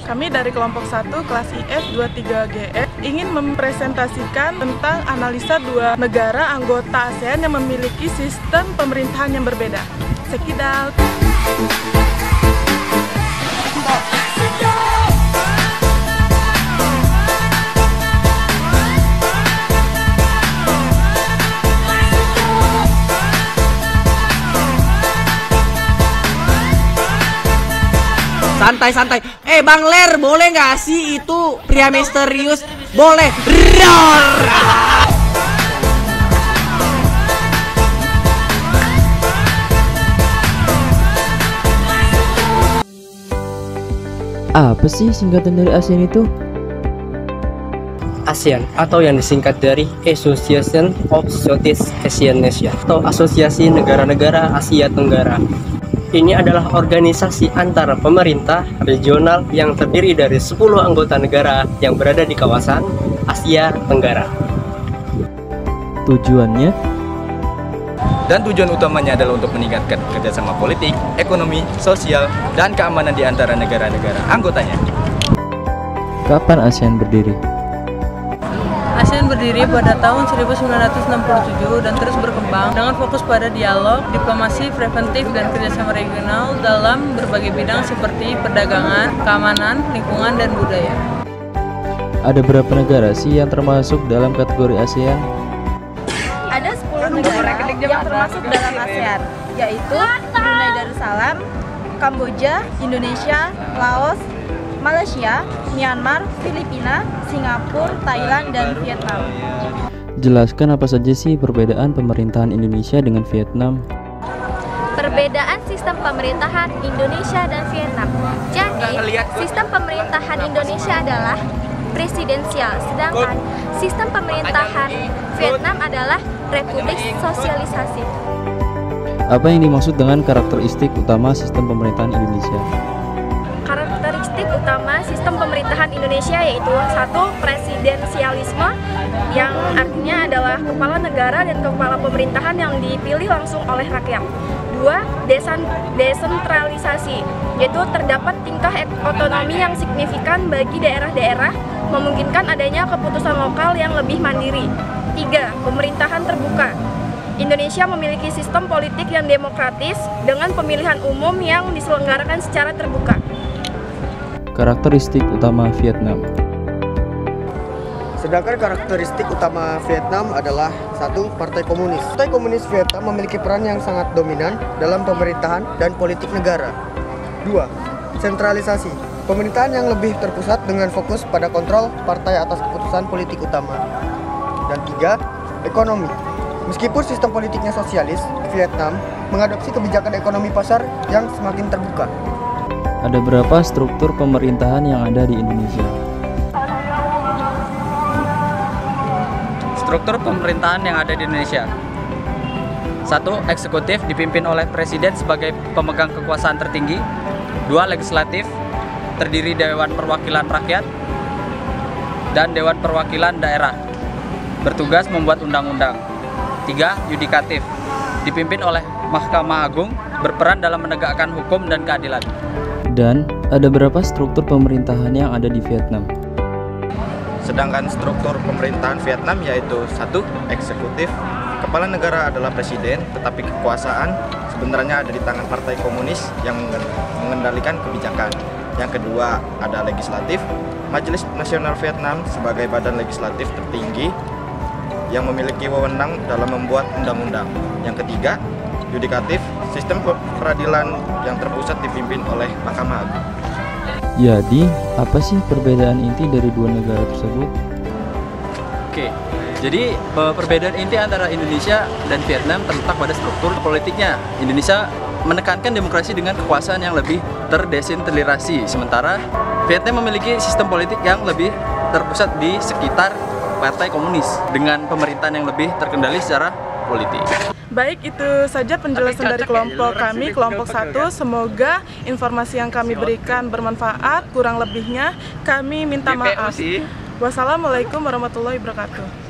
Kami dari kelompok 1 kelas IF 23GE ingin mempresentasikan tentang analisa dua negara anggota ASEAN yang memiliki sistem pemerintahan yang berbeda. Sekidal. Santai-santai. Bang Ler, boleh nggak sih itu pria misterius? Boleh. Apa sih singkatan dari ASEAN itu? ASEAN atau yang disingkat dari Association of Southeast Asian Nations atau Asosiasi Negara-Negara Asia Tenggara. Ini adalah organisasi antara pemerintah regional yang terdiri dari 10 anggota negara yang berada di kawasan Asia Tenggara. Tujuannya? Dan tujuan utamanya adalah untuk meningkatkan kerjasama politik, ekonomi, sosial, dan keamanan di antara negara-negara anggotanya. Kapan ASEAN berdiri? ASEAN berdiri pada tahun 1967 dan terus berkembang dengan fokus pada dialog, diplomasi preventif, dan kerjasama regional dalam berbagai bidang seperti perdagangan, keamanan, lingkungan, dan budaya. Ada berapa negara sih yang termasuk dalam kategori ASEAN? Ada 10 negara yang termasuk dalam ASEAN, yaitu Brunei Darussalam, Kamboja, Indonesia, Laos, Malaysia, Myanmar, Filipina, Singapura, Thailand, dan Vietnam. Jelaskan apa saja sih perbedaan pemerintahan Indonesia dengan Vietnam? Perbedaan sistem pemerintahan Indonesia dan Vietnam. Jadi, sistem pemerintahan Indonesia adalah presidensial, sedangkan sistem pemerintahan Vietnam adalah republik sosialisasi. Apa yang dimaksud dengan karakteristik utama sistem pemerintahan Indonesia? Karakteristik utama sistem pemerintahan Indonesia yaitu 1. Presidensialisme, yang artinya adalah kepala negara dan kepala pemerintahan yang dipilih langsung oleh rakyat. 2. Desentralisasi, yaitu terdapat tingkah otonomi yang signifikan bagi daerah-daerah, memungkinkan adanya keputusan lokal yang lebih mandiri. 3. Pemerintahan terbuka. Indonesia memiliki sistem politik yang demokratis dengan pemilihan umum yang diselenggarakan secara terbuka. Karakteristik utama Vietnam. Sedangkan karakteristik utama Vietnam adalah 1. Partai Komunis. Partai Komunis Vietnam memiliki peran yang sangat dominan dalam pemerintahan dan politik negara. 2. Sentralisasi. Pemerintahan yang lebih terpusat dengan fokus pada kontrol partai atas keputusan politik utama. Dan 3. Ekonomi. Meskipun sistem politiknya sosialis, Vietnam mengadopsi kebijakan ekonomi pasar yang semakin terbuka. Ada berapa struktur pemerintahan yang ada di Indonesia? Struktur pemerintahan yang ada di Indonesia. 1. Eksekutif dipimpin oleh Presiden sebagai pemegang kekuasaan tertinggi. 2. Legislatif terdiri Dewan Perwakilan Rakyat dan Dewan Perwakilan Daerah, bertugas membuat undang-undang. 3. Yudikatif dipimpin oleh Mahkamah Agung, berperan dalam menegakkan hukum dan keadilan. Dan ada berapa struktur pemerintahan yang ada di Vietnam? Sedangkan struktur pemerintahan Vietnam yaitu 1. Eksekutif. Kepala negara adalah presiden, tetapi kekuasaan sebenarnya ada di tangan Partai Komunis yang mengendalikan kebijakan. Yang kedua, ada legislatif. Majelis Nasional Vietnam sebagai badan legislatif tertinggi yang memiliki wewenang dalam membuat undang-undang. Yang ketiga, yudikatif, sistem peradilan yang terpusat dipimpin oleh Mahkamah Agung. Jadi, apa sih perbedaan inti dari dua negara tersebut? Oke, jadi perbedaan inti antara Indonesia dan Vietnam terletak pada struktur politiknya. Indonesia menekankan demokrasi dengan kekuasaan yang lebih terdesentralisasi, sementara Vietnam memiliki sistem politik yang lebih terpusat di sekitar Partai Komunis dengan pemerintahan yang lebih terkendali secara politik. Baik, itu saja penjelasan dari kelompok kami, kelompok 1. Semoga informasi yang kami berikan bermanfaat. Kurang lebihnya kami minta maaf. Wassalamualaikum warahmatullahi wabarakatuh.